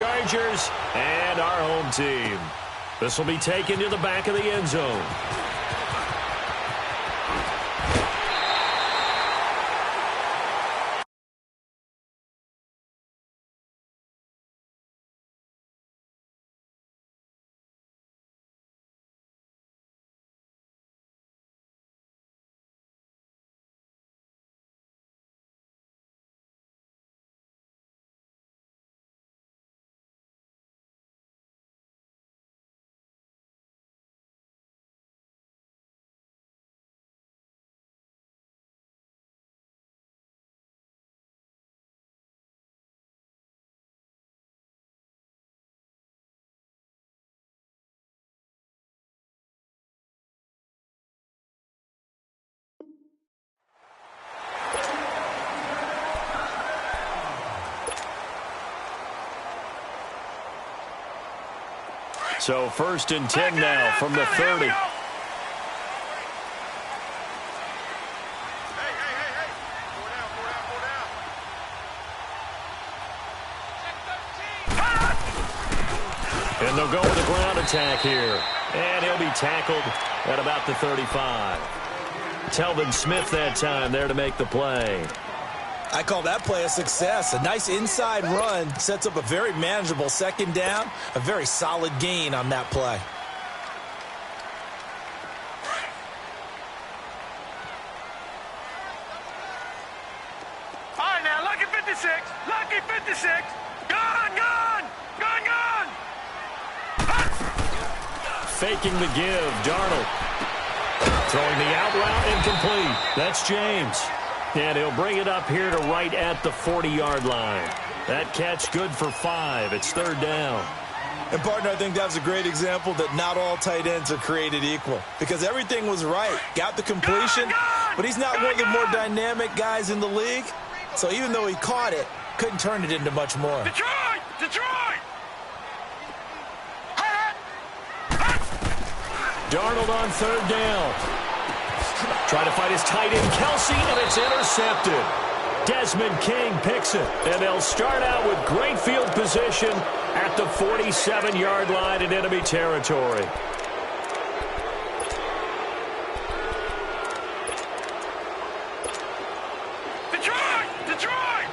Chargers and our home team. This will be taken to the back of the end zone. So 1st and 10 now from the 30. And they'll go with a ground attack here. And he'll be tackled at about the 35. Telvin Smith that time there to make the play. I call that play a success. A nice inside run sets up a very manageable 2nd down. A very solid gain on that play. All right, now, lucky 56. Lucky 56. Gone, gone. Gone, gone. Faking the give, Darnold. Throwing the out route incomplete. That's James. And he'll bring it up here to right at the 40-yard line. That catch good for 5. It's 3rd down. And, partner, I think that's a great example that not all tight ends are created equal. Because everything was right. Got the completion, but he's not one of the more dynamic guys in the league. So even though he caught it, couldn't turn it into much more. Detroit! Detroit! Darnold on 3rd down. Trying to fight his tight end, Kelsey, and it's intercepted. Desmond King picks it, and they'll start out with great field position at the 47-yard line in enemy territory. Detroit! Detroit!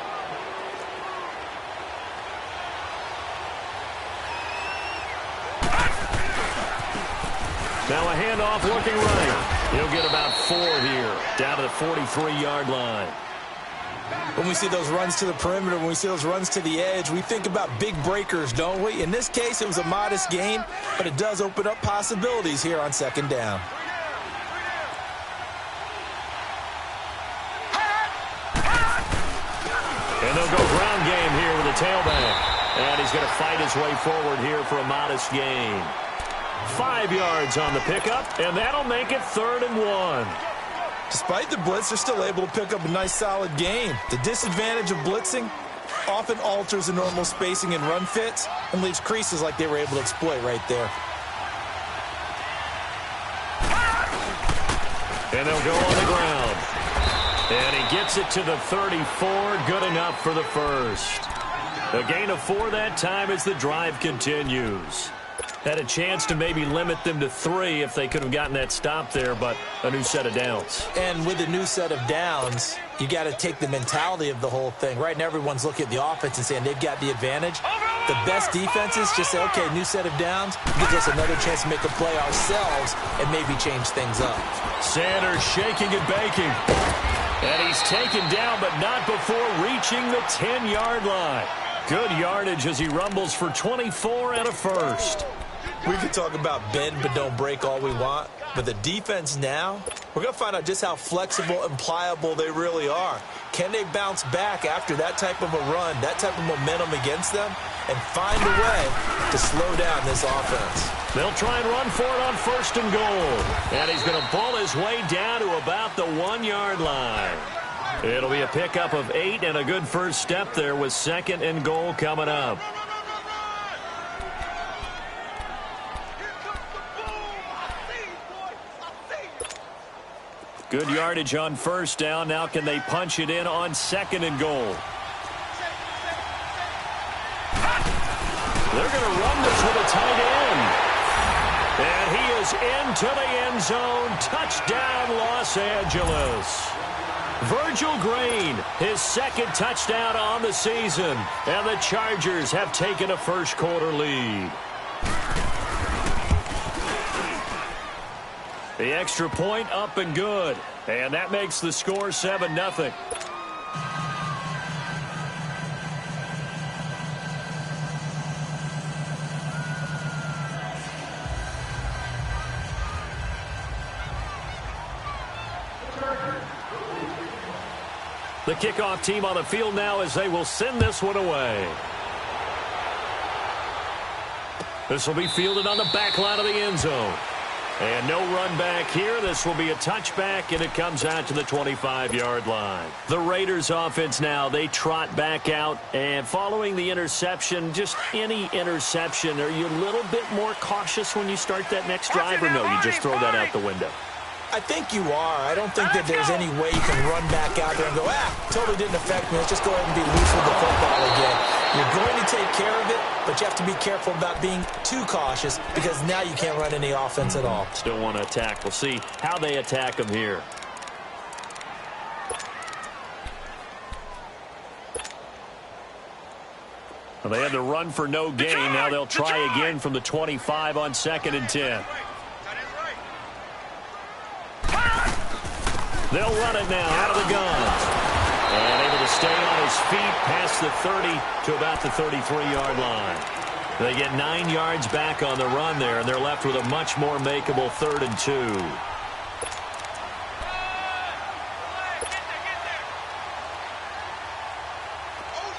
Now a handoff looking right. He'll get about 4 here, down to the 43-yard line. When we see those runs to the perimeter, when we see those runs to the edge, we think about big breakers, don't we? In this case, it was a modest gain, but it does open up possibilities here on 2nd down. And they'll go ground game here with a tailback. And he's going to fight his way forward here for a modest gain. 5 yards on the pickup, and that'll make it 3rd and 1. Despite the blitz, they're still able to pick up a nice solid gain. The disadvantage of blitzing often alters the normal spacing and run fits and leaves creases like they were able to exploit right there. And they'll go on the ground. And he gets it to the 34, good enough for the first. A gain of 4 that time as the drive continues. Had a chance to maybe limit them to 3 if they could have gotten that stop there, but a new set of downs. And with a new set of downs, you got to take the mentality of the whole thing. Right now, everyone's looking at the offense and saying they've got the advantage. The best defenses just say, okay, new set of downs, gives us another chance to make a play ourselves and maybe change things up. Sanders shaking and baking. And he's taken down, but not before reaching the 10-yard line. Good yardage as he rumbles for 24 and a first. We could talk about bend but don't break all we want, but the defense now, we're going to find out just how flexible and pliable they really are. Can they bounce back after that type of a run, that type of momentum against them, and find a way to slow down this offense? They'll try and run for it on 1st and goal. And he's going to pull his way down to about the 1-yard line. It'll be a pickup of 8 and a good first step there with 2nd and goal coming up. Good yardage on 1st down. Now can they punch it in on 2nd and goal? They're going to run this with a tight end. And he is into the end zone. Touchdown, Los Angeles. Virgil Green, his second touchdown on the season. And the Chargers have taken a first-quarter lead. The extra point up and good. And that makes the score 7-0. The kickoff team on the field now as they will send this one away. This will be fielded on the back line of the end zone. And no run back here. This will be a touchback, and it comes out to the 25-yard line. The Raiders offense now, they trot back out. And following the interception, just any interception, are you a little bit more cautious when you start that next drive, or no, you just throw that out the window? I think you are. I don't think that there's any way you can run back out there and go, totally didn't affect me. Let's just go ahead and be loose with the football again. You're going to take care of it, but you have to be careful about being too cautious because now you can't run any offense at all. Still want to attack. We'll see how they attack them here. Well, they had to run for no gain. Now they'll try again from the 25 on 2nd and 10. They'll run it now out of the guns. And able to stay on his feet past the 30 to about the 33-yard line. They get 9 yards back on the run there, and they're left with a much more makeable 3rd and 2.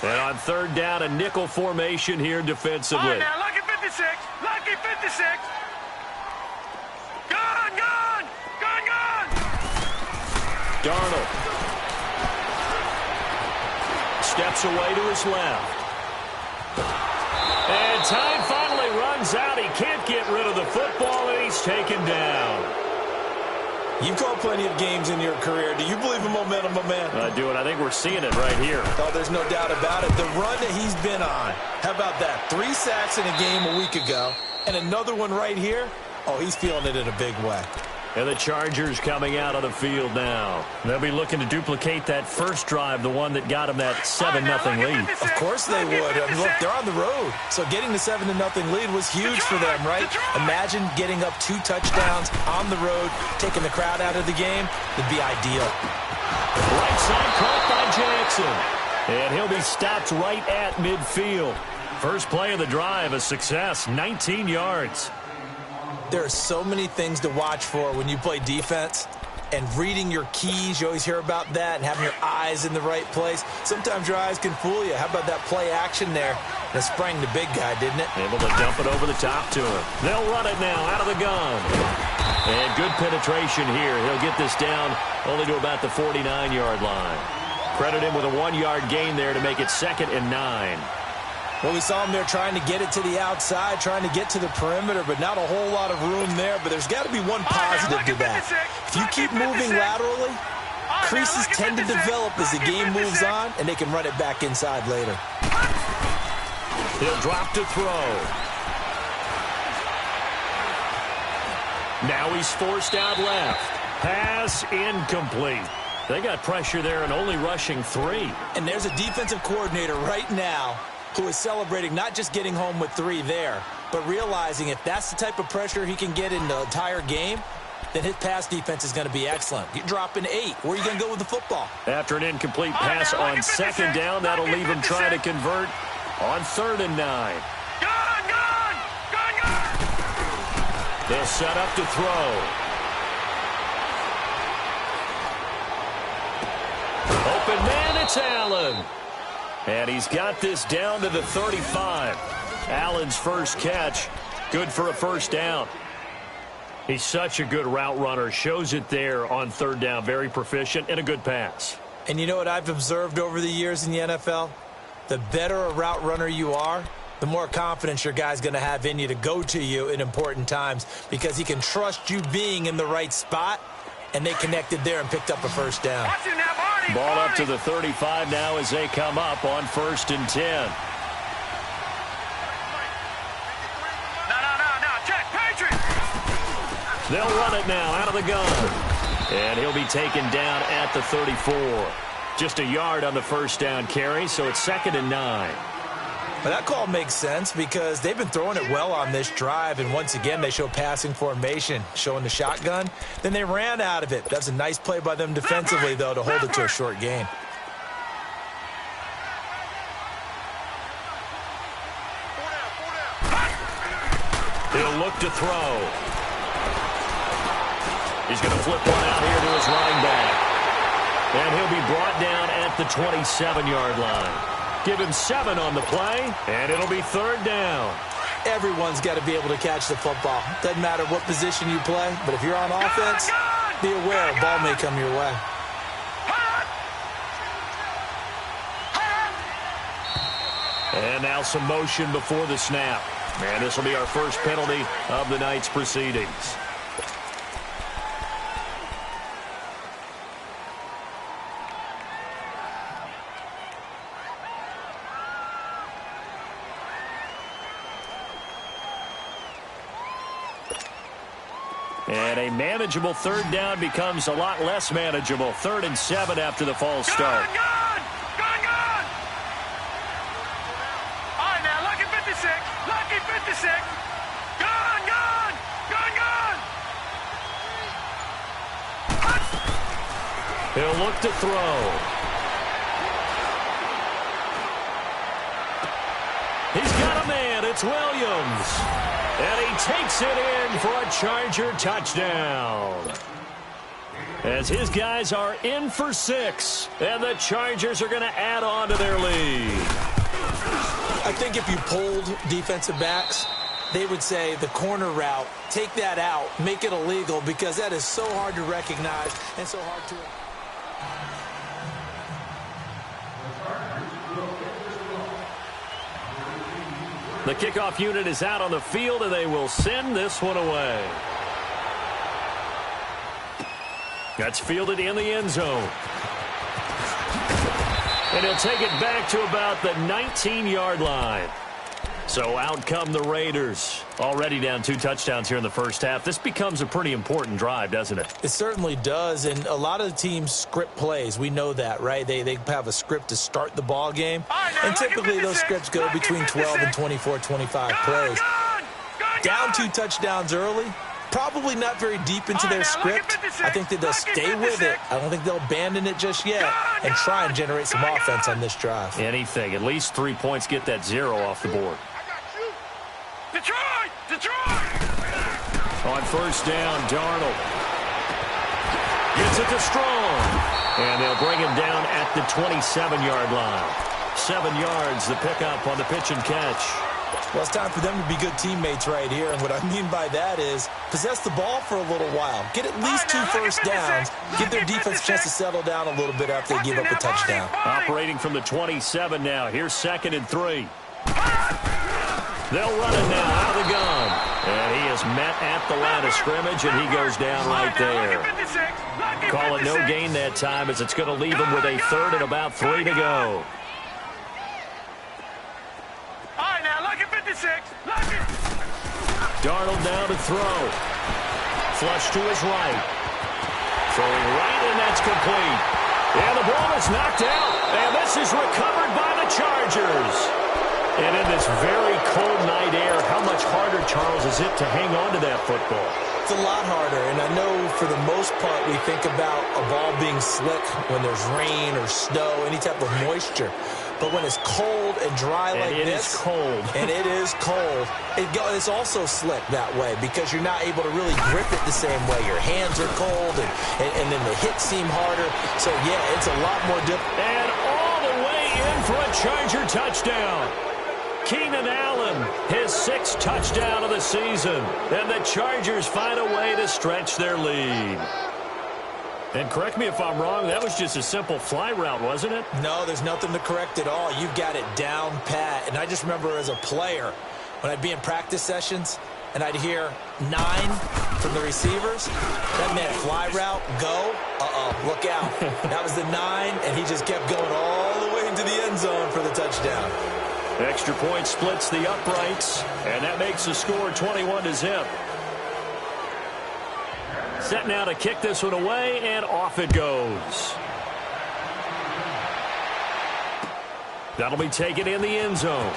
And on 3rd down, a nickel formation here defensively. All right, now, lucky 56. Lucky 56. Darnold steps away to his left. And time finally runs out. He can't get rid of the football, and he's taken down. You've called plenty of games in your career. Do you believe in momentum, my man? I do, and I think we're seeing it right here. Oh, there's no doubt about it. The run that he's been on. How about that? 3 sacks in a game a week ago, and another one right here. Oh, he's feeling it in a big way. And the Chargers coming out on the field now. They'll be looking to duplicate that first drive, the one that got them that 7-0 lead. Of course they would. I mean, look, they're on the road. So getting the 7-0 lead was huge for them, right? Imagine getting up 2 touchdowns on the road, taking the crowd out of the game. It'd be ideal. Right side caught by Jackson. And he'll be stopped right at midfield. First play of the drive, a success, 19 yards. There are so many things to watch for when you play defense, and reading your keys, you always hear about that, and having your eyes in the right place. Sometimes your eyes can fool you. How about that play action there? That sprang the big guy, didn't it? Able to dump it over the top to him. They'll run it now out of the gun. And good penetration here. He'll get this down only to about the 49-yard line. Credit him with a 1-yard gain there to make it 2nd and 9. Well, we saw him there trying to get it to the outside, trying to get to the perimeter, but not a whole lot of room there. But there's got to be one positive to that. If you keep moving laterally, creases tend to develop as the game moves on, and they can run it back inside later. He'll drop to throw. Now he's forced out left. Pass incomplete. They got pressure there and only rushing 3. And there's a defensive coordinator right now who is celebrating not just getting home with 3 there, but realizing if that's the type of pressure he can get in the entire game, then his pass defense is going to be excellent. You're dropping 8. Where are you going to go with the football? After an incomplete pass on 2nd down, that'll leave him trying to convert on 3rd and 9. They'll set up to throw. Open man, it's Allen. And he's got this down to the 35. Allen's first catch, good for a first down. He's such a good route runner. Shows it there on 3rd down. Very proficient and a good pass. And you know what I've observed over the years in the NFL? The better a route runner you are, the more confidence your guy's going to have in you to go to you in important times because he can trust you being in the right spot, and they connected there and picked up a first down. Ball up to the 35 now as they come up on 1st and 10. They'll run it now out of the gun. And he'll be taken down at the 34. Just a yard on the first down carry, so it's 2nd and 9. Well, that call makes sense because they've been throwing it well on this drive, and once again they show passing formation, showing the shotgun. Then they ran out of it. That's a nice play by them defensively, though, to hold it to a short gain. He'll look to throw. He's going to flip one out here to his running back. And he'll be brought down at the 27-yard line. Give him 7 on the play, and it'll be 3rd down. Everyone's got to be able to catch the football. Doesn't matter what position you play, but if you're on offense, be aware a ball may come your way. And now some motion before the snap. And this will be our first penalty of the night's proceedings. And a manageable 3rd down becomes a lot less manageable. 3rd and 7 after the false start. Gone! All right, now, lucky 56. Lucky 56. Gone! He'll look to throw. He's got a man. It's Williams. And he takes it in for a Charger touchdown. As his guys are in for 6. And the Chargers are going to add on to their lead. I think if you polled defensive backs, they would say the corner route, take that out, make it illegal, because that is so hard to recognize and so hard to... The kickoff unit is out on the field, and they will send this one away. That's fielded in the end zone. And he'll take it back to about the 19-yard line. So out come the Raiders. Already down 2 touchdowns here in the first half. This becomes a pretty important drive, doesn't it? It certainly does, and a lot of the teams script plays. We know that, right? They have a script to start the ball game, and typically those scripts go between 12 and 24, 25 plays. Down 2 touchdowns early, probably not very deep into their script. I think that they'll stay with it. I don't think they'll abandon it just yet and try and generate some offense on this drive. Anything. At least 3 points, get that 0 off the board. Detroit! On first down, Darnold gets it to Strong. And they'll bring him down at the 27-yard line. 7 yards, the pickup on the pitch and catch. Well, it's time for them to be good teammates right here. And what I mean by that is possess the ball for a little while. Get at least 2 first downs. Give their defense a chance to settle down a little bit after they give up a touchdown. Operating from the 27 now. Here's 2nd and 3. They'll run it now out of the gun. And he is met at the line of scrimmage, and he goes down right there. Call it no gain that time, as it's going to leave him with a 3rd and about 3 to go. All right, now, lucky 56. Lucky. Darnold down to throw. Flush to his right. Throwing right, and that's complete. And the ball is knocked out. And this is recovered by the Chargers. And in this very cold night air, how much harder, Charles, is it to hang on to that football? It's a lot harder, and I know for the most part we think about a ball being slick when there's rain or snow, any type of moisture. But when it's cold and dry like this, and it is cold, it's also slick that way because you're not able to really grip it the same way. Your hands are cold, and then the hits seem harder. So, yeah, it's a lot more difficult. And all the way in for a Charger touchdown. Keenan Allen, his 6th touchdown of the season. And the Chargers find a way to stretch their lead. And correct me if I'm wrong, that was just a simple fly route, wasn't it? No, there's nothing to correct at all. You've got it down pat. And I just remember as a player, when I'd be in practice sessions, and I'd hear 9 from the receivers, that meant fly route, go, look out. That was the 9, and he just kept going all the way into the end zone for the touchdown. Extra point splits the uprights, and that makes the score 21-0. Set now to kick this one away, and off it goes. That'll be taken in the end zone.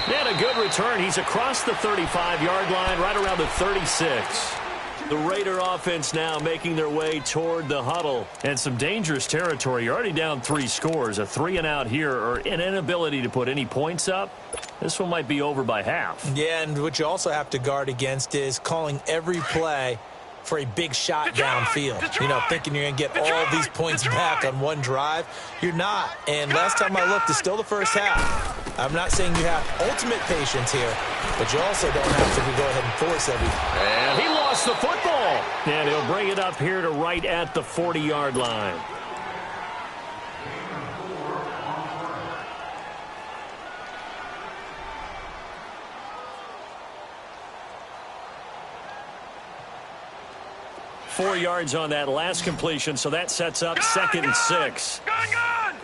And a good return. He's across the 35-yard line, right around the 36. The Raider offense now making their way toward the huddle. And some dangerous territory. You're already down 3 scores. A 3-and-out here, or an inability to put any points up. This one might be over by half. Yeah, and what you also have to guard against is calling every play for a big shot downfield. You know, thinking you're going to get all these points back on one drive. You're not. And last time I looked, it's still the first half. I'm not saying you have ultimate patience here, but you also don't have to go ahead and force everything. And he lost the football. And he'll bring it up here to right at the 40-yard line. Four yards on that last completion, so that sets up 2nd and 6. Gone!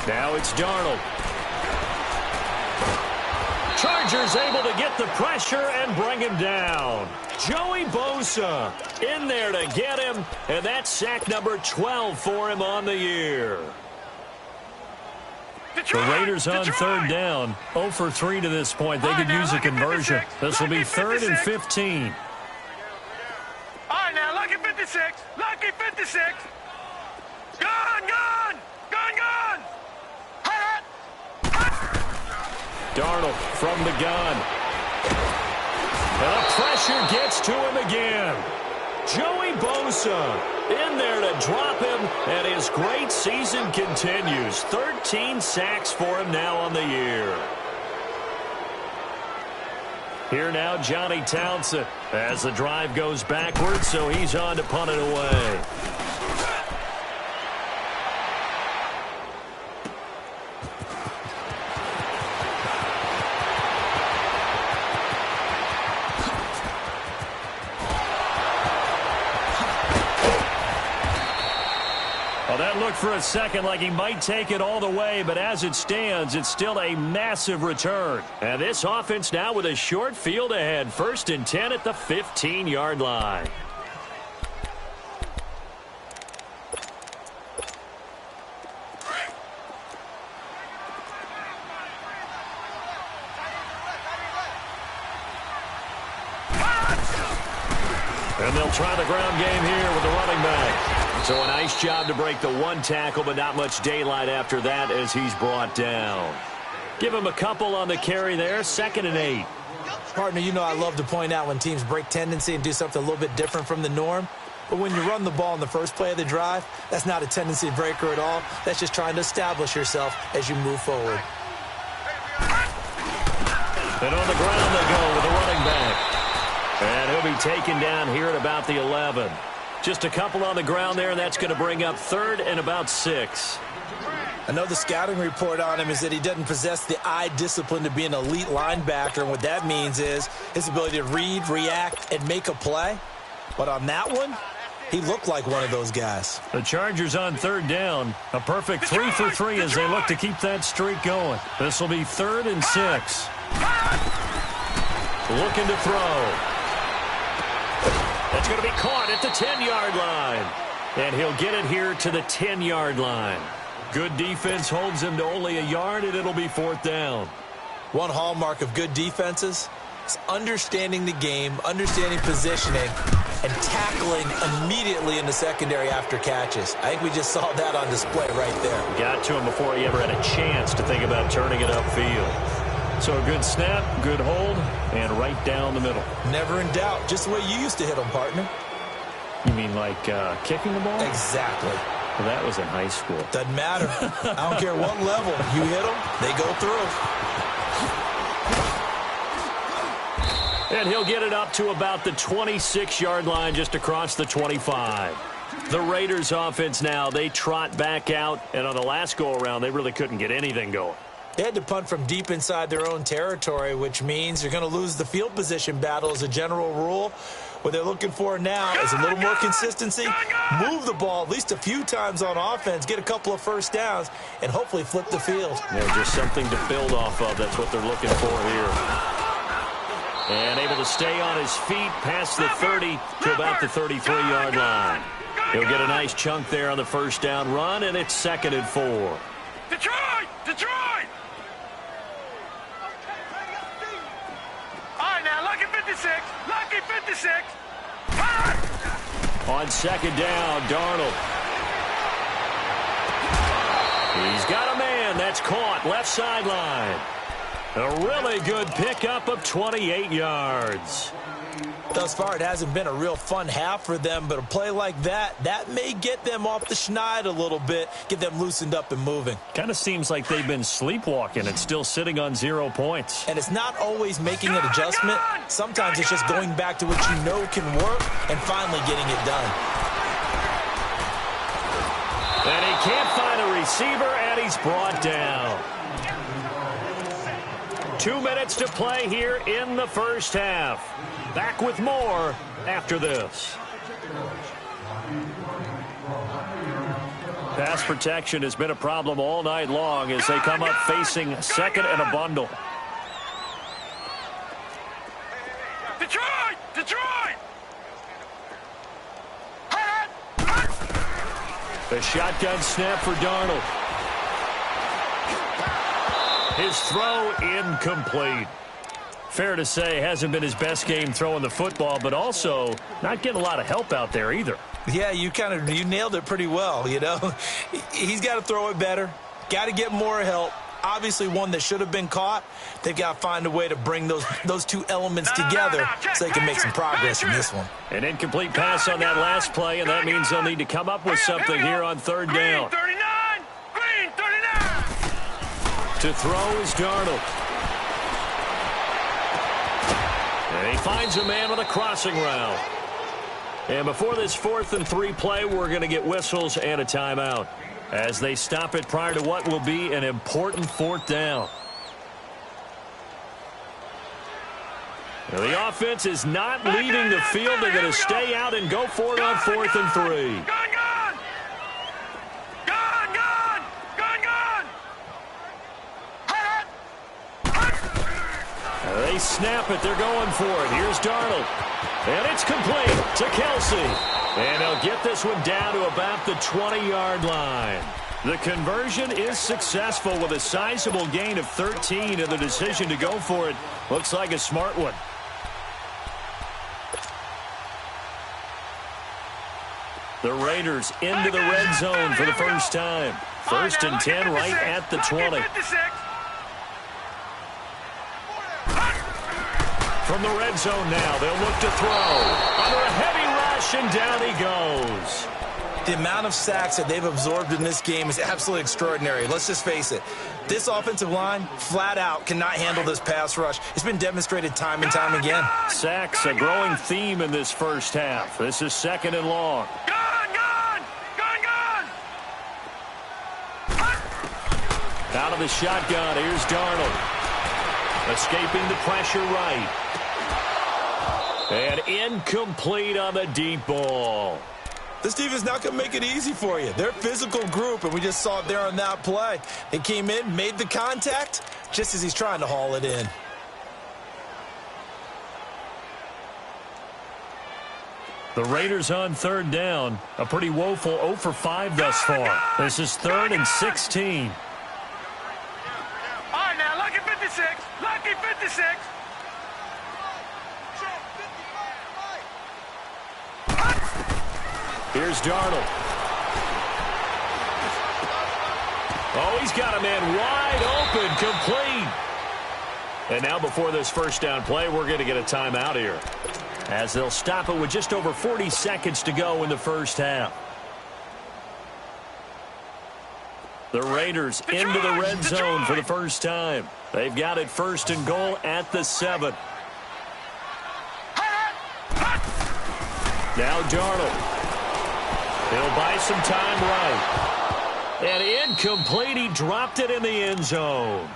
Now it's Darnold. Chargers able to get the pressure and bring him down. Joey Bosa in there to get him, and that's sack number 12 for him on the year. The Raiders on 3rd down. 0 for 3 to this point. They could use a conversion. This will be 3rd and 15. All right, now, lucky 56. Lucky 56. Gone! Darnold from the gun. And the pressure gets to him again. Joey Bosa in there to drop him, and his great season continues. 13 sacks for him now on the year. Here now, Johnny Townsend as the drive goes backwards, so he's on to punt it away. For a second like he might take it all the way, but as it stands, it's still a massive return. And this offense now with a short field ahead. 1st and 10 at the 15-yard line. And they'll try the ground game here with the running back. So a nice job to break the one tackle, but not much daylight after that as he's brought down. Give him a couple on the carry there. 2nd and 8. Partner, you know I love to point out when teams break tendency and do something a little bit different from the norm. But when you run the ball in the first play of the drive, that's not a tendency breaker at all. That's just trying to establish yourself as you move forward. And on the ground they go with the running back. And he'll be taken down here at about the 11. Just a couple on the ground there, and that's going to bring up 3rd and about 6. I know the scouting report on him is that he doesn't possess the eye discipline to be an elite linebacker, and what that means is his ability to read, react, and make a play. But on that one, he looked like one of those guys. The Chargers on 3rd down. A perfect 3 for 3 as they look to keep that streak going. This will be 3rd and 6. Looking to throw. That's going to be caught at the 10-yard line. And he'll get it here to the 10-yard line. Good defense holds him to only a yard, and it'll be 4th down. One hallmark of good defenses is understanding the game, understanding positioning, and tackling immediately in the secondary after catches. I think we just saw that on display right there. Got to him before he ever had a chance to think about turning it upfield. So a good snap, good hold, and right down the middle. Never in doubt. Just the way you used to hit them, partner. You mean like kicking the ball? Exactly. Well, that was in high school. Doesn't matter. I don't care what level. You hit them, they go through. And he'll get it up to about the 26-yard line, just across the 25. The Raiders offense now, they trot back out, and on the last go-around, they really couldn't get anything going. They had to punt from deep inside their own territory, which means you're going to lose the field position battle as a general rule. What they're looking for now is a little more consistency, move the ball at least a few times on offense, get a couple of first downs, and hopefully flip the field. Yeah, just something to build off of. That's what they're looking for here. And able to stay on his feet past the 30 to about the 33-yard line. He'll get a nice chunk there on the first down run, and it's 2nd and 4. Detroit! Detroit! All right, now, lucky 56. Lucky 56. On 2nd down, Darnold. He's got a man. That's caught. Left sideline. A really good pickup of 28 yards. Thus far, it hasn't been a real fun half for them, but a play like that may get them off the schneid a little bit, get them loosened up and moving. Kind of seems like they've been sleepwalking and still sitting on 0 points. And it's not always making an adjustment. Sometimes it's just going back to what you know can work and finally getting it done. And he can't find a receiver, and he's brought down. 2 minutes to play here in the first half. Back with more after this. Pass protection has been a problem all night long as they come up facing 2nd and a bundle. Detroit! Detroit! The shotgun snap for Darnold. His throw incomplete. Fair to say, hasn't been his best game throwing the football, but also not getting a lot of help out there either. Yeah, you nailed it pretty well, you know. He's got to throw it better, got to get more help. Obviously one that should have been caught. They've got to find a way to bring those two elements together so they can make some progress in this one. An incomplete pass on that last play, and that means they'll need to come up with something here on 3rd down. Green 39! Green 39! To throw is Darnold. And he finds a man with a crossing route. And before this 4th and 3 play, we're going to get whistles and a timeout as they stop it prior to what will be an important 4th down. Now, the offense is not leaving the field. They're going to stay out and go for it on 4th and 3. Gone! Gone! Gone! Gone! Gone! They snap it. They're going for it. Here's Darnold. And it's complete to Kelsey. And they'll get this one down to about the 20-yard line. The conversion is successful with a sizable gain of 13, and the decision to go for it looks like a smart one. The Raiders into the red zone for the first time. 1st and 10 right at the 20. From the red zone now, they'll look to throw. Under a heavy rush, and down he goes. The amount of sacks that they've absorbed in this game is absolutely extraordinary. Let's just face it. This offensive line, flat out, cannot handle this pass rush. It's been demonstrated time and time again. Sacks, a growing theme in this first half. This is 2nd and long. Out of the shotgun, here's Darnold. Escaping the pressure right. And incomplete on the deep ball. This defense not going to make it easy for you. They're a physical group, and we just saw it there on that play. They came in, made the contact, just as he's trying to haul it in. The Raiders on 3rd down. A pretty woeful 0 for 5 thus far. This is 3rd and 16. All right, now, lucky 56. Lucky 56. Here's Darnold. Oh, he's got a man wide open, complete. And now before this first down play, we're going to get a timeout here, as they'll stop it with just over 40 seconds to go in the first half. The Raiders into the red zone for the first time. They've got it 1st and goal at the 7. Now Darnold. He'll buy some time right. And incomplete. He dropped it in the end zone.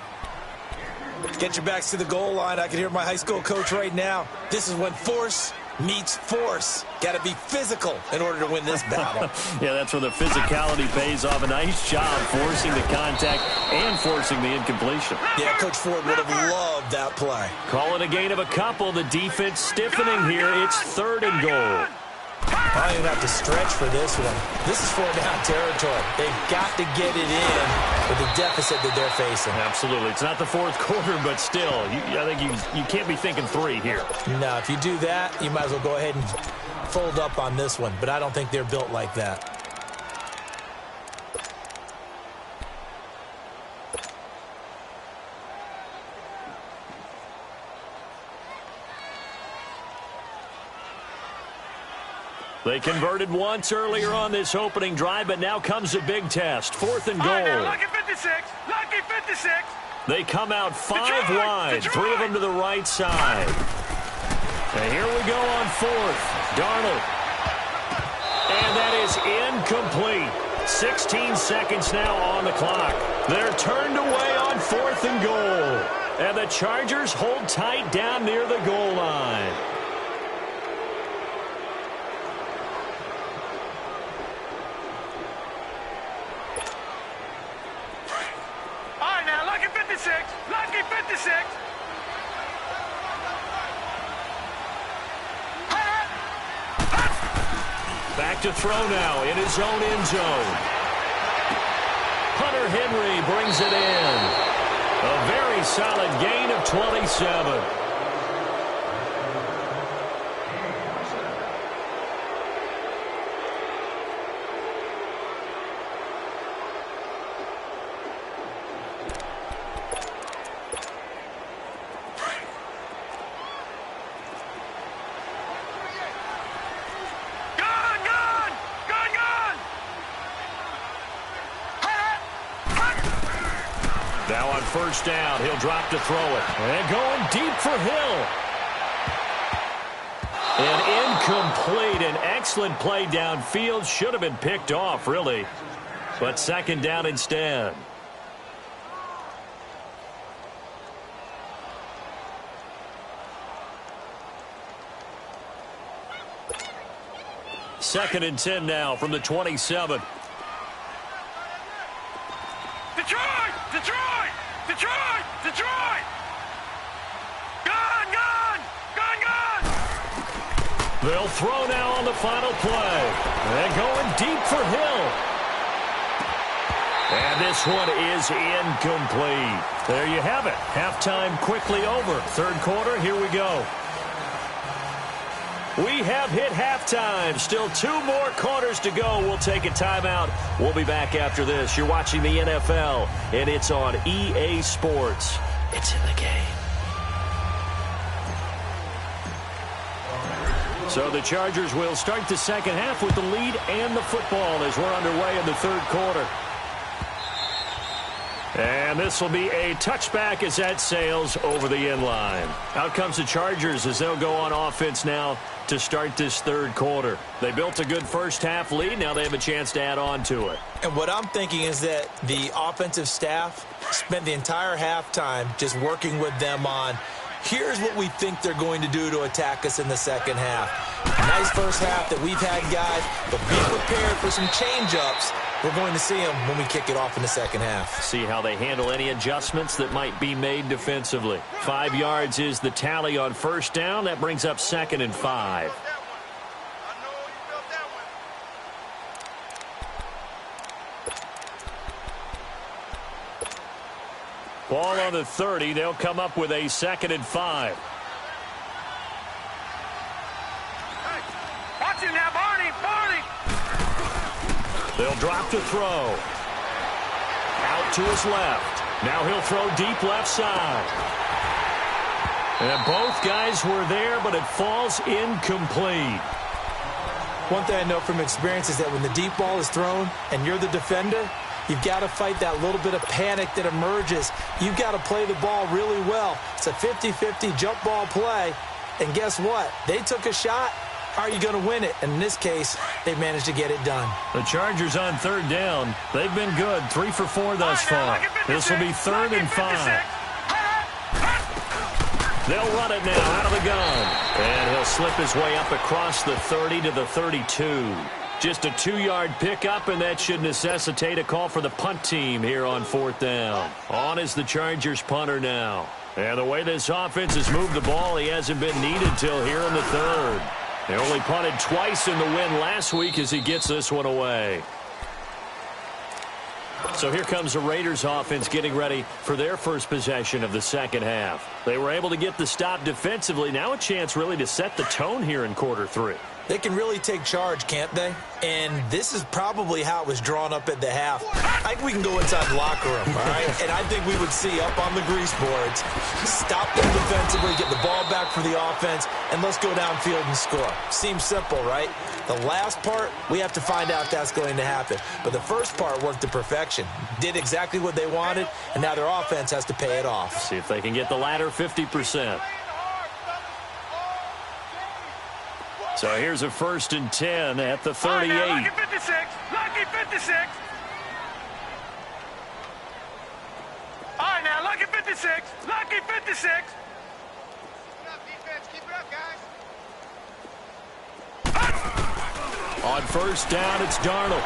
Get your backs to the goal line. I can hear my high school coach right now. This is when force meets force. Got to be physical in order to win this battle. Yeah, that's where the physicality pays off. A nice job forcing the contact and forcing the incompletion. Yeah, Coach Ford would have loved that play. Call it a gain of a couple. The defense stiffening here. It's 3rd and goal. I don't even have to stretch for this one. This is 4-down territory. They've got to get it in with the deficit that they're facing. Absolutely. It's not the 4th quarter, but still, I think you can't be thinking 3 here. No, if you do that, you might as well go ahead and fold up on this one. But I don't think they're built like that. They converted once earlier on this opening drive, but now comes a big test. 4th and goal. All right, now, lucky 56. Lucky 56. They come out 5 Detroit, wide. Detroit. 3 of them to the right side. And here we go on 4th. Darnold. And that is incomplete. 16 seconds now on the clock. They're turned away on 4th and goal. And the Chargers hold tight down near the goal line. Lucky 56. Back to throw now in his own end zone. Hunter Henry brings it in. A very solid gain of 27. Now on 1st down, he'll drop to throw it. And going deep for Hill. And incomplete. An excellent play downfield. Should have been picked off, really. But 2nd down instead. Second and 10 now from the 27. Detroit! Detroit! Detroit! Detroit! Gone! Gone! Gone! Gone! They'll throw now on the final play. And going deep for Hill. And this one is incomplete. There you have it. Halftime quickly over. 3rd quarter, here we go. We have hit halftime. Still 2 more quarters to go. We'll take a timeout. We'll be back after this. You're watching the NFL, and it's on EA Sports. It's in the game. So the Chargers will start the 2nd half with the lead and the football as we're underway in the 3rd quarter. And this will be a touchback as that sails over the end line. Out comes the Chargers as they'll go on offense now to start this 3rd quarter. They built a good 1st half lead. Now they have a chance to add on to it. And what I'm thinking is that the offensive staff spent the entire halftime just working with them on, here's what we think they're going to do to attack us in the 2nd half. Nice 1st half that we've had, guys, but be prepared for some change-ups. We're going to see them when we kick it off in the 2nd half. See how they handle any adjustments that might be made defensively. 5 yards is the tally on 1st down. That brings up 2nd and 5. Ball on the 30. They'll come up with a 2nd and 5. Watch him now, Barney! Barney! They'll drop to throw. Out to his left. Now he'll throw deep left side. And both guys were there, but it falls incomplete. One thing I know from experience is that when the deep ball is thrown and you're the defender, you've got to fight that little bit of panic that emerges. You've got to play the ball really well. It's a 50-50 jump ball play. And guess what? They took a shot. Are you going to win it? And in this case, they managed to get it done. The Chargers on 3rd down. They've been good. 3 for 4 thus far. This will be 3rd and 5. They'll run it now out of the gun. And he'll slip his way up across the 30 to the 32. Just a 2-yard pickup, and that should necessitate a call for the punt team here on 4th down. On is the Chargers punter now. And the way this offense has moved the ball, he hasn't been needed till here in the 3rd. They only punted twice in the win last week as he gets this one away. So here comes the Raiders offense getting ready for their first possession of the second half. They were able to get the stop defensively. Now a chance really to set the tone here in quarter 3. They can really take charge, can't they? And this is probably how it was drawn up at the half. I think we can go inside the locker room, all right? And I think we would see up on the grease boards, stop them defensively, get the ball back for the offense, and let's go downfield and score. Seems simple, right? The last part, we have to find out if that's going to happen. But the first part worked to perfection. Did exactly what they wanted, and now their offense has to pay it off. See if they can get the latter 50%. So here's a 1st and 10 at the 38. Lucky 56. Lucky 56. All right, now, lucky 56. Lucky 56. Keep it up, defense. Keep it up, guys. On 1st down, it's Darnold.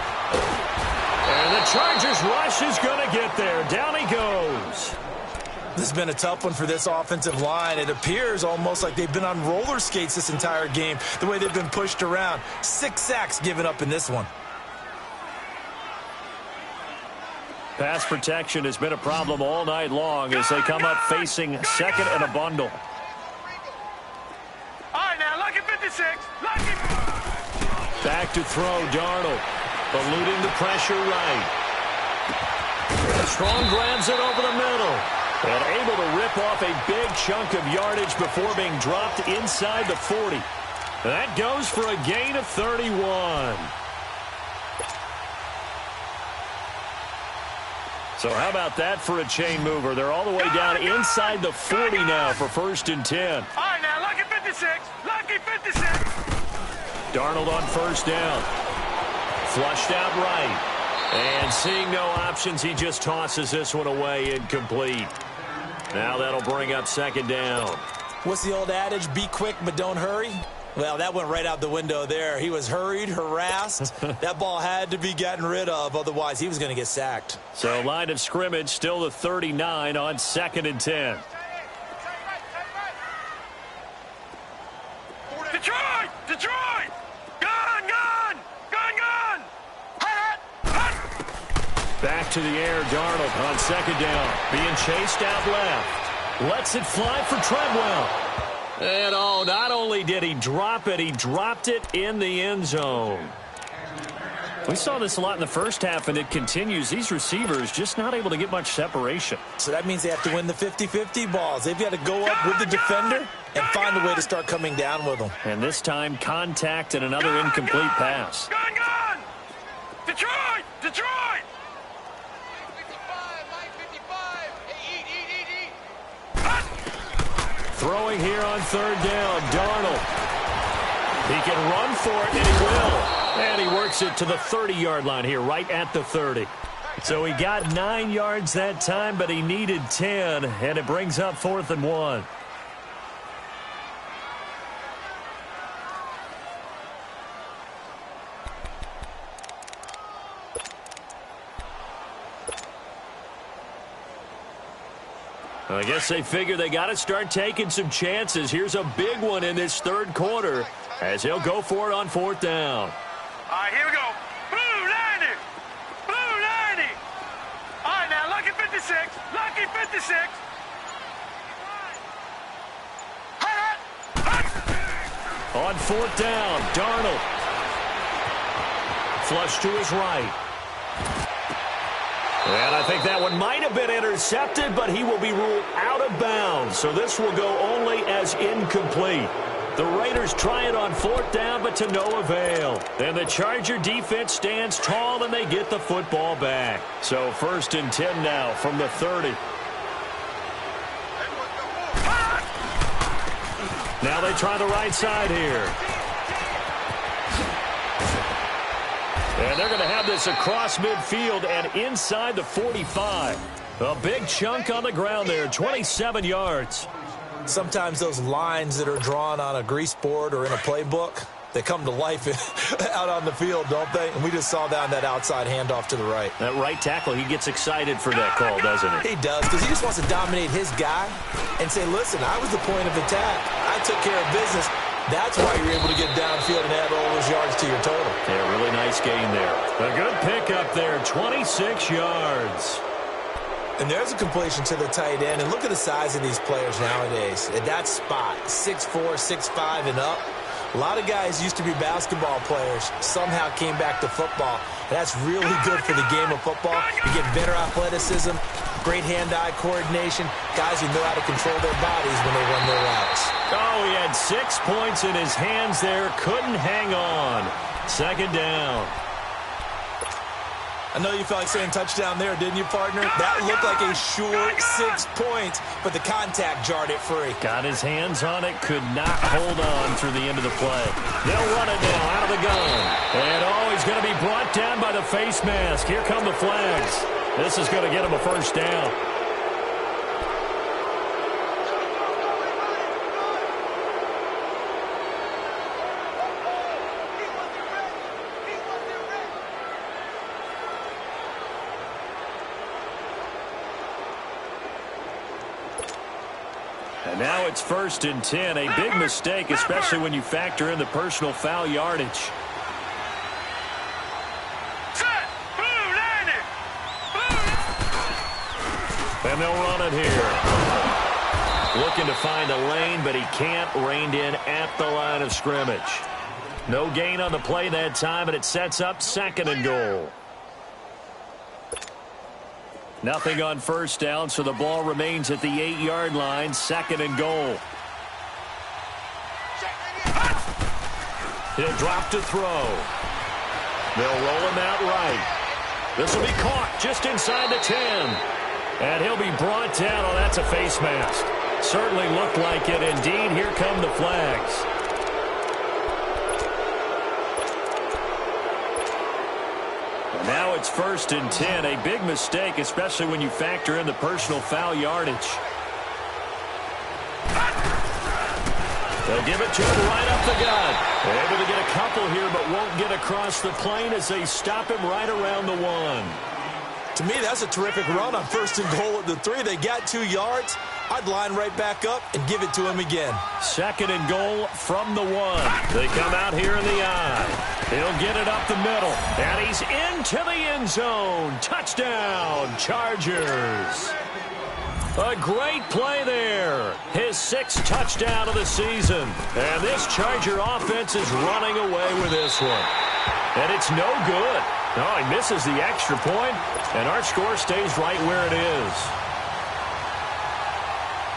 And the Chargers rush is going to get there. Down he goes. This has been a tough one for this offensive line. It appears almost like they've been on roller skates this entire game, the way they've been pushed around. 6 sacks given up in this one. Pass protection has been a problem all night long as they come up facing second and a bundle. All right, now, lucky 56. Lucky. Back to throw, Darnold. Eluding the pressure right. Strong grabs it over the middle. And able to rip off a big chunk of yardage before being dropped inside the 40. That goes for a gain of 31. So how about that for a chain mover? They're all the way down inside the 40 now for 1st and 10. All right, now, lucky 56. Lucky 56. Darnold on 1st down. Flushed out right. And seeing no options, he just tosses this one away, incomplete. Now that'll bring up 2nd down. What's the old adage? Be quick, but don't hurry? Well, that went right out the window there. He was hurried, harassed. That ball had to be gotten rid of, otherwise he was going to get sacked. So line of scrimmage, still the 39 on 2nd and 10. Detroit! Detroit! Gun! Gun! Gun! Gun! Back to the air, Darnold on 2nd down. Being chased out left. Lets it fly for Treadwell. And oh, not only did he drop it, he dropped it in the end zone. We saw this a lot in the first half, and it continues. These receivers just not able to get much separation. So that means they have to win the 50-50 balls. They've got to go up with the defender and find a way to start coming down with them. And this time, contact and another incomplete pass. Gun! Gun! Detroit! Detroit! Throwing here on 3rd down, Darnold. He can run for it, and he will. And he works it to the 30-yard line here, right at the 30. So he got 9 yards that time, but he needed 10, and it brings up 4th and 1. I guess they figure they got to start taking some chances. Here's a big one in this 3rd quarter as he'll go for it on 4th down. All right, here we go. Blue 90. Blue 90. All right, now, lucky 56. Lucky 56. On 4th down, Darnold. Flush to his right. And I think that one might have been intercepted, but he will be ruled out of bounds. So this will go only as incomplete. The Raiders try it on 4th down, but to no avail. And the Charger defense stands tall, and they get the football back. So 1st and 10 now from the 30. Now they try the right side here. And they're going to have this across midfield and inside the 45. A big chunk on the ground there, 27 yards. Sometimes those lines that are drawn on a grease board or in a playbook, they come to life out on the field, don't they? And we just saw that on that outside handoff to the right. That right tackle, he gets excited for that call, doesn't he? He does, because he just wants to dominate his guy and say, listen, I was the point of attack. I took care of business. That's why you're able to get downfield and add all those yards to your total. Yeah, really nice gain there. A good pickup there, 26 yards. And there's a completion to the tight end. And look at the size of these players nowadays. At that spot, 6'4", 6'5", and up. A lot of guys used to be basketball players, somehow came back to football. And that's really good for the game of football. You get better athleticism, great hand-eye coordination, guys who know how to control their bodies when they run their routes. Oh, he had 6 points in his hands there, couldn't hang on. Second down. I know you felt like saying touchdown there, didn't you, partner? That looked like a sure 6 points, but the contact jarred it free. Got his hands on it, could not hold on through the end of the play. They'll run it now out of the gun. And, oh, he's going to be brought down by the face mask. Here come the flags. This is going to get him a first down. And now it's 1st and 10. A big mistake, especially when you factor in the personal foul yardage. And they'll run it here. Looking to find a lane, but he can't. Reined in at the line of scrimmage. No gain on the play that time, and it sets up 2nd and goal. Nothing on first down, so the ball remains at the 8-yard line. 2nd and goal. He'll drop to throw. They'll roll him out right. This will be caught just inside the 10. And he'll be brought down. Oh, that's a face mask. Certainly looked like it. Indeed, here come the flags. Now it's 1st and 10. A big mistake, especially when you factor in the personal foul yardage. They'll give it to him right up the gut. Able to get a couple here, but won't get across the plane as they stop him right around the 1. To me, that's a terrific run on 1st and goal at the 3. They got 2 yards. I'd line right back up and give it to him again. 2nd and goal from the 1. They come out here in the eye. He'll get it up the middle. And he's into the end zone. Touchdown, Chargers. A great play there. His 6th touchdown of the season. And this Charger offense is running away with this one. And it's no good. No, he misses the extra point, and our score stays right where it is.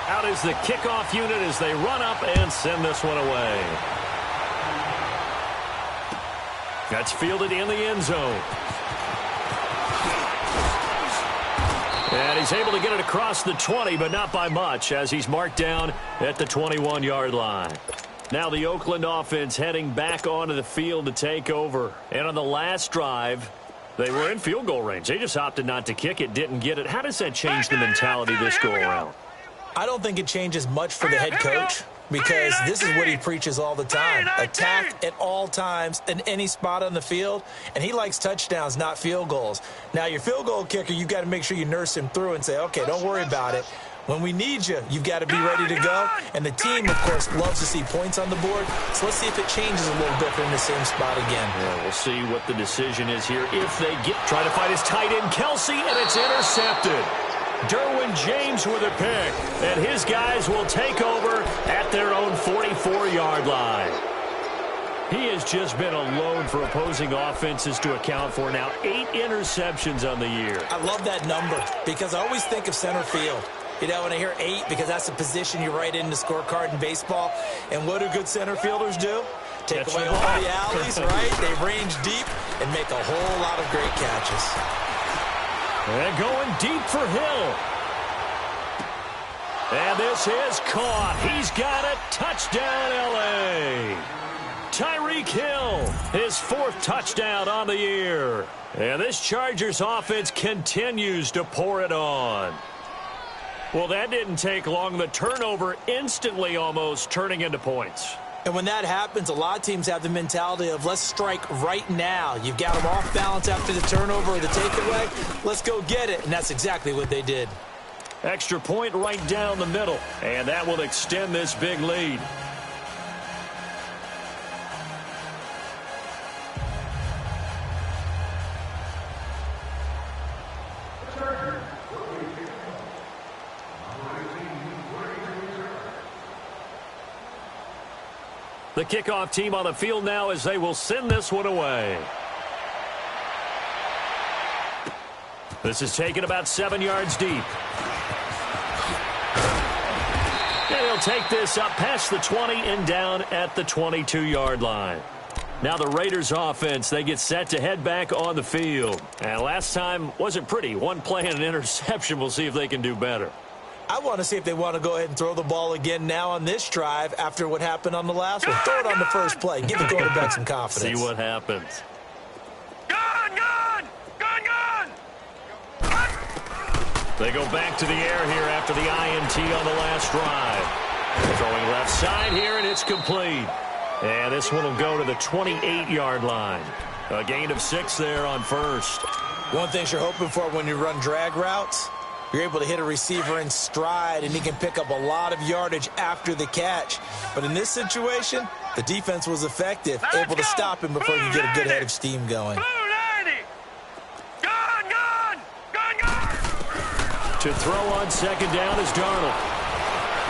Out is the kickoff unit as they run up and send this one away. That's fielded in the end zone. And he's able to get it across the 20, but not by much, as he's marked down at the 21-yard line. Now the Oakland offense heading back onto the field to take over. And on the last drive, they were in field goal range. They just opted not to kick it, didn't get it. How does that change the mentality this go-around? I don't think it changes much for the head coach, because this is what he preaches all the time. Attack at all times in any spot on the field, and he likes touchdowns, not field goals. Now, your field goal kicker, you've got to make sure you nurse him through and say, okay, don't worry about it. When we need you, you've got to be ready to go. And the team, of course, loves to see points on the board. So let's see if it changes a little bit in the same spot again. Yeah, we'll see what the decision is here. If they get trying to find his tight end, Kelsey, and it's intercepted. Derwin James with a pick. And his guys will take over at their own 44-yard line. He has just been a load for opposing offenses to account for. Now 8 interceptions on the year. I love that number because I always think of center field. You know, when I hear 8, because that's the position you write in the scorecard in baseball. And what do good center fielders do? Take away all the alleys, right? They range deep and make a whole lot of great catches. And going deep for Hill. And this is caught. He's got it. Touchdown, L.A. Tyreek Hill, his 4th touchdown on the year. And this Chargers offense continues to pour it on. Well, that didn't take long. The turnover instantly almost turning into points. And when that happens, a lot of teams have the mentality of let's strike right now. You've got them off balance after the turnover or the takeaway. Let's go get it. And that's exactly what they did. Extra point right down the middle. And that will extend this big lead. The kickoff team on the field now as they will send this one away. This is taken about 7 yards deep. And he'll take this up past the 20 and down at the 22-yard line. Now the Raiders offense, they get set to head back on the field. And last time wasn't pretty. One play and an interception. We'll see if they can do better. I want to see if they want to go ahead and throw the ball again now on this drive after what happened on the last one. Throw it on the first play. Give the quarterback some confidence. See what happens. They go back to the air here after the INT on the last drive. Throwing left side here, and it's complete. And this one will go to the 28-yard line. A gain of 6 there on first. One thing you're hoping for when you run drag routes, you're able to hit a receiver in stride, and he can pick up a lot of yardage after the catch. But in this situation, the defense was effective, able to stop him before he could get a good head of steam going. To throw on second down is Darnold.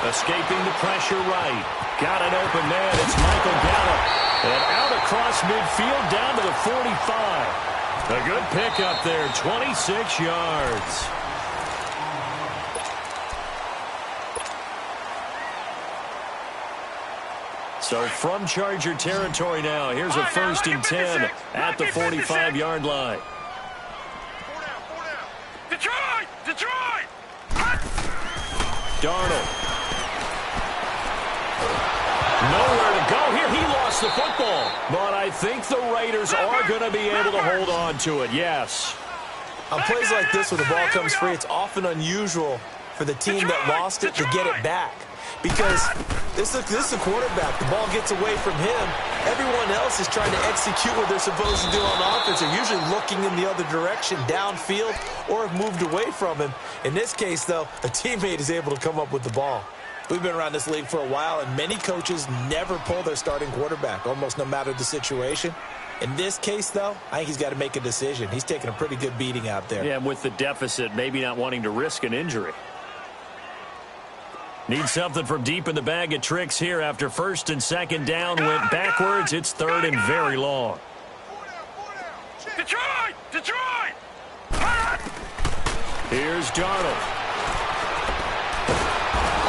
Escaping the pressure right. Got an open man. It's Michael Gallup. And out across midfield down to the 45. A good pickup there, 26 yards. So from Charger territory now, here's a 1st and 10 at the 45-yard line. Detroit! Darnold. Nowhere to go here. He lost the football. But I think the Raiders are going to be able to hold on to it, yes. On plays like this where the ball comes free, it's often unusual for the team that lost it to get it back. Because this is a quarterback. The ball gets away from him. Everyone else is trying to execute what they're supposed to do on offense. They're usually looking in the other direction, downfield, or have moved away from him. In this case, though, a teammate is able to come up with the ball. We've been around this league for a while, and many coaches never pull their starting quarterback, almost no matter the situation. In this case, though, I think he's got to make a decision. He's taking a pretty good beating out there. Yeah, and with the deficit, maybe not wanting to risk an injury. Need something from deep in the bag of tricks here after 1st and 2nd down went backwards. It's 3rd and very long. Detroit! Here's Darnold.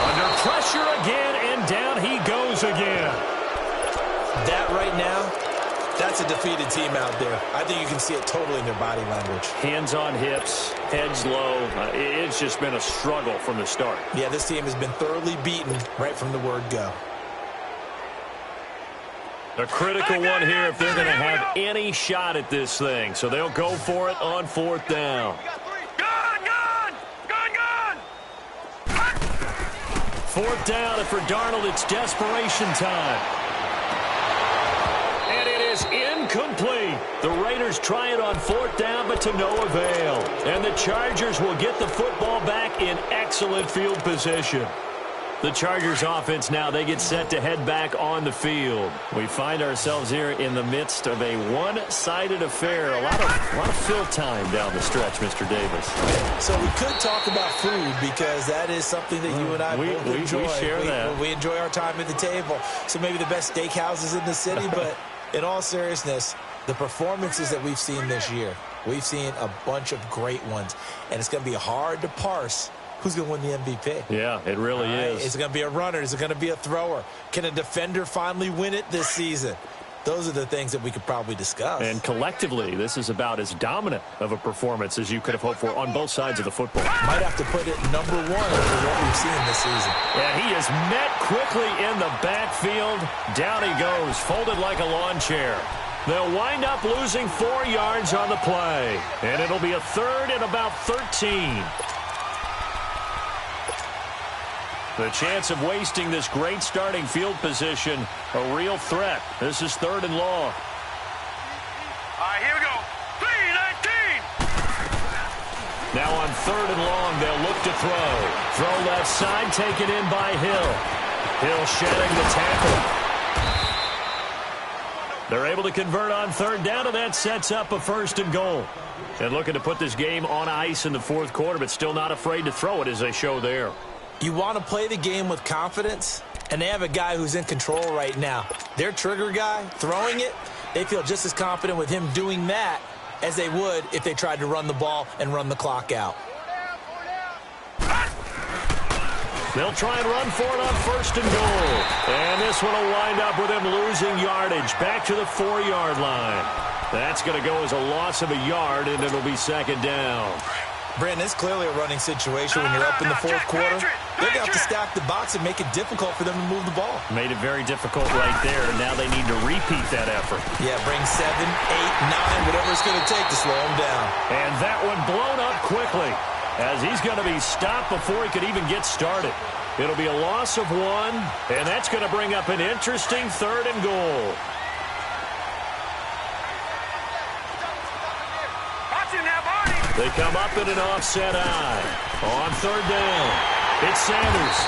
Under pressure again, and down he goes again. That right now, that's a defeated team out there. I think you can see it totally in their body language. Hands on hips, heads low. It's just been a struggle from the start. Yeah, this team has been thoroughly beaten right from the word go. A critical one here if they're going to have any shot at this thing. So they'll go for it on 4th down. Gun! 4th down, and for Darnold, it's desperation time. And it is incomplete. The Raiders try it on 4th down, but to no avail. And the Chargers will get the football back in excellent field position. The Chargers offense now, they get set to head back on the field. We find ourselves here in the midst of a one-sided affair. A lot of fill time down the stretch, Mr. Davis. So we could talk about food because that is something that you and I both enjoy. We share that. We enjoy our time at the table. So maybe the best steakhouses in the city, but in all seriousness, the performances that we've seen this year, we've seen a bunch of great ones, and it's going to be hard to parse who's going to win the MVP. Yeah, it really is. Is it going to be a runner? Is it going to be a thrower? Can a defender finally win it this season? Those are the things that we could probably discuss. And collectively, this is about as dominant of a performance as you could have hoped for on both sides of the football. Might have to put it #1 for what we've seen this season. And he is met quickly in the backfield. Down he goes, folded like a lawn chair. They'll wind up losing 4 yards on the play. And it'll be a 3rd and about 13. The chance of wasting this great starting field position, a real threat. This is 3rd and long. All right, here we go. 3-19. Now on 3rd and long, they'll look to throw. Throw left side, taken in by Hill. Hill shedding the tackle. They're able to convert on 3rd down, and that sets up a 1st and goal. And looking to put this game on ice in the 4th quarter, but still not afraid to throw it as they show there. You want to play the game with confidence, and they have a guy who's in control right now. Their trigger guy, throwing it, they feel just as confident with him doing that as they would if they tried to run the ball and run the clock out. They'll try and run for it on 1st and goal. And this one will wind up with him losing yardage back to the 4-yard line. That's going to go as a loss of a yard, and it'll be 2nd down. Brandon, it's clearly a running situation when you're up in the 4th quarter. They're going to have to stack the box and make it difficult for them to move the ball. Made it very difficult right there. Now they need to repeat that effort. Yeah, bring 7, 8, 9, whatever it's going to take to slow them down. And that one blown up quickly as he's going to be stopped before he could even get started. It'll be a loss of 1, and that's going to bring up an interesting 3rd and goal. They come up in an offset eye. On 3rd down, it's Sanders.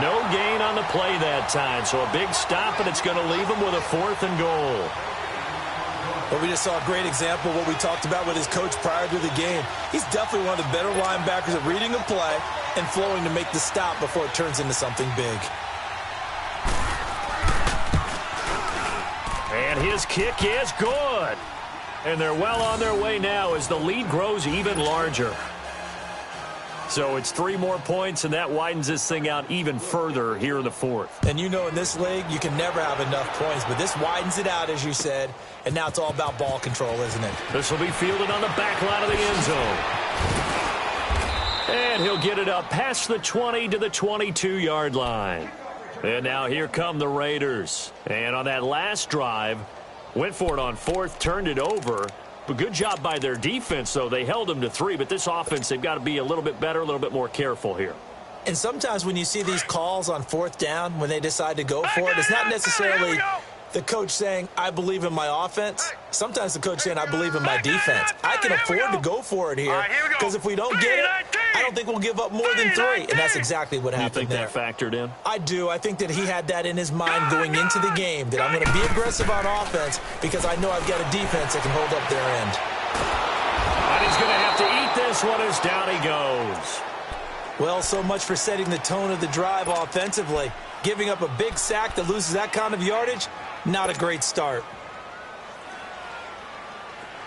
No gain on the play that time, so a big stop, and it's going to leave him with a 4th and goal. Well, we just saw a great example of what we talked about with his coach prior to the game. He's definitely one of the better linebackers at reading a play and flowing to make the stop before it turns into something big. And his kick is good. And they're well on their way now as the lead grows even larger. So it's 3 more points, and that widens this thing out even further here in the 4th. And you know in this league, you can never have enough points, but this widens it out, as you said, and now it's all about ball control, isn't it? This will be fielded on the back line of the end zone. And he'll get it up past the 20 to the 22-yard line. And now here come the Raiders. And on that last drive, went for it on 4th, turned it over. But good job by their defense, though. They held them to 3, but this offense, they've got to be a little bit better, a little bit more careful here. And sometimes when you see these calls on 4th down, when they decide to go for it, it's not necessarily the coach saying, I believe in my offense. Sometimes the coach saying, I believe in my defense. I can afford to go for it here because if we don't get it, I don't think we'll give up more than 3. And that's exactly what happened there. You think that factored in? I do. I think that he had that in his mind going into the game, that I'm going to be aggressive on offense because I know I've got a defense that can hold up their end. And he's going to have to eat this one as down he goes. Well, so much for setting the tone of the drive offensively. Giving up a big sack that loses that kind of yardage, not a great start.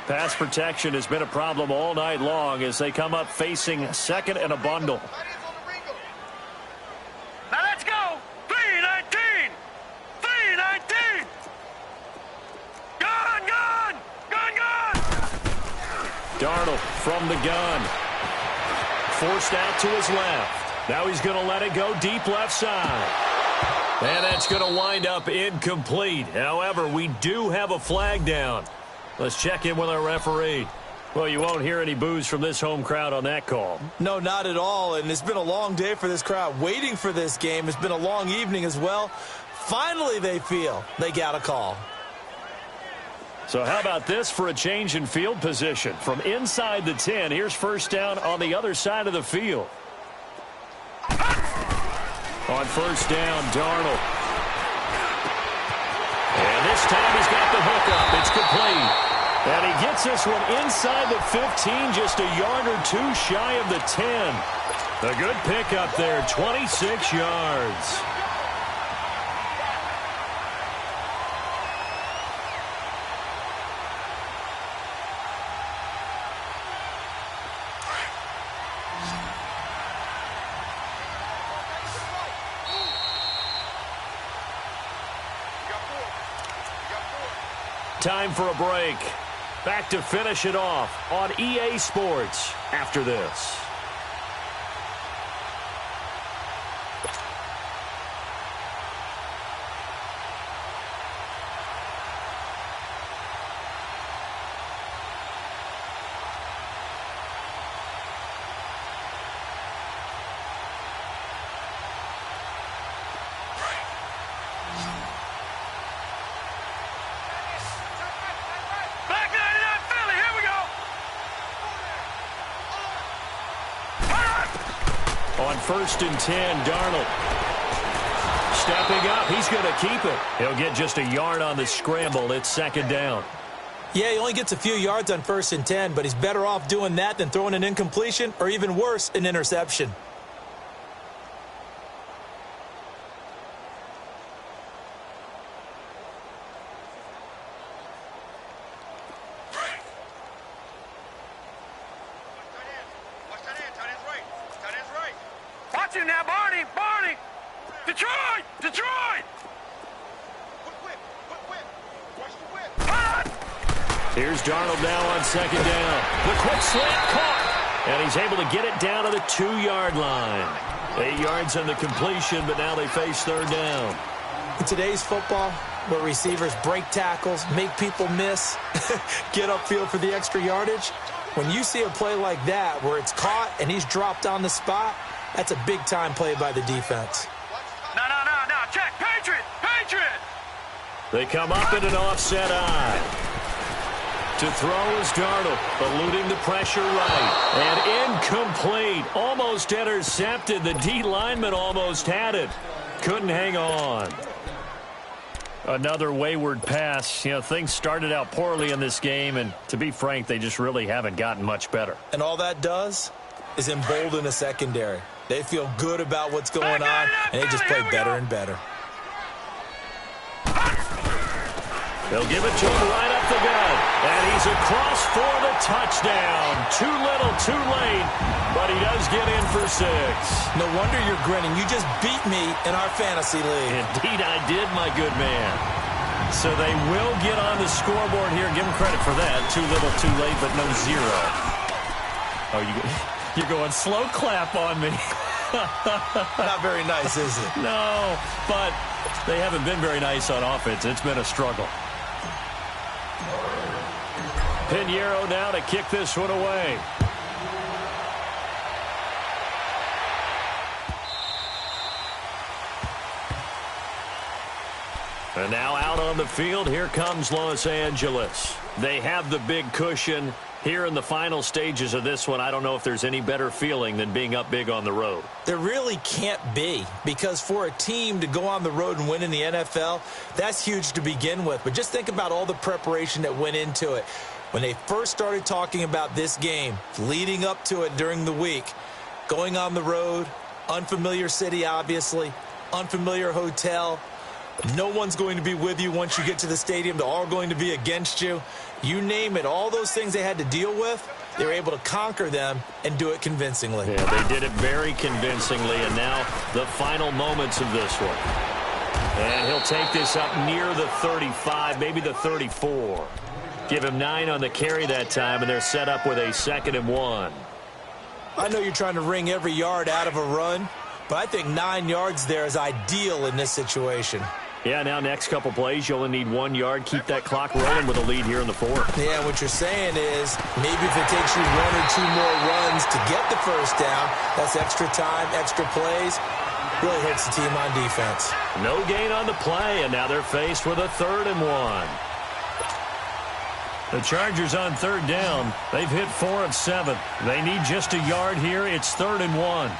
Pass protection has been a problem all night long as they come up facing 2nd and a bundle. Now let's go. 3-19. 3-19. Gun, gun. Gun, gun. Darnold from the gun. Forced out to his left. Now he's going to let it go deep left side. And that's going to wind up incomplete. However, we do have a flag down. Let's check in with our referee. Well, you won't hear any boos from this home crowd on that call. No, not at all. And it's been a long day for this crowd waiting for this game. It's been a long evening as well. Finally, they feel they got a call. So how about this for a change in field position? From inside the 10, here's 1st down on the other side of the field. On 1st down, Darnold. And this time he's got the hook up. It's complete. And he gets this one inside the 15, just a yard or 2 shy of the 10. A good pickup there, 26 yards. Time for a break. Back to finish it off on EA Sports after this. 1st and 10. Darnold stepping up. He's going to keep it. He'll get just a yard on the scramble. It's 2nd down. Yeah, he only gets a few yards on 1st and 10, but he's better off doing that than throwing an incompletion or even worse, an interception. Watch him now, Barney! Barney! Detroit! Detroit! Here's Darnold now on 2nd down. The quick slant caught. And he's able to get it down to the 2-yard line. 8 yards on the completion, but now they face 3rd down. In today's football, where receivers break tackles, make people miss, get upfield for the extra yardage, when you see a play like that where it's caught and he's dropped on the spot, that's a big-time play by the defense. No. Check. Patriot! Patriot! They come up in an offset eye. To throw is Darnold, eluding the pressure right. And incomplete. Almost intercepted. The D lineman almost had it. Couldn't hang on. Another wayward pass. You know, things started out poorly in this game, and to be frank, they just really haven't gotten much better. And all that does is embolden a secondary. They feel good about what's going on, and they just play better and better. They'll give it to him right up the gut. And he's across for the touchdown. Too little, too late, but he does get in for 6. No wonder you're grinning. You just beat me in our fantasy league. Indeed I did, my good man. So they will get on the scoreboard here. Give them credit for that. Too little, too late, but no 0. Oh, you're going slow clap on me. Not very nice, is it? No, but they haven't been very nice on offense. It's been a struggle. Pinheiro now to kick this one away. And now out on the field, here comes Los Angeles. They have the big cushion. Here in the final stages of this one, I don't know if there's any better feeling than being up big on the road. There really can't be, because for a team to go on the road and win in the NFL, that's huge to begin with. But just think about all the preparation that went into it. When they first started talking about this game, leading up to it during the week, going on the road, unfamiliar city, obviously, unfamiliar hotel, no one's going to be with you once you get to the stadium. They're all going to be against you. You name it, all those things they had to deal with, they were able to conquer them and do it convincingly. Yeah, they did it very convincingly, and now the final moments of this one. And he'll take this up near the 35, maybe the 34. Give him 9 on the carry that time, and they're set up with a 2nd and 1. I know you're trying to wring every yard out of a run, but I think 9 yards there is ideal in this situation. Yeah, now next couple plays, you only need 1 yard. Keep that clock rolling with a lead here in the 4th. Yeah, what you're saying is maybe if it takes you 1 or 2 more runs to get the 1st down, that's extra time, extra plays, really hurts the team on defense. No gain on the play, and now they're faced with a 3rd and 1. The Chargers on 3rd down. They've hit 4 of 7. They need just a yard here. It's 3rd and 1.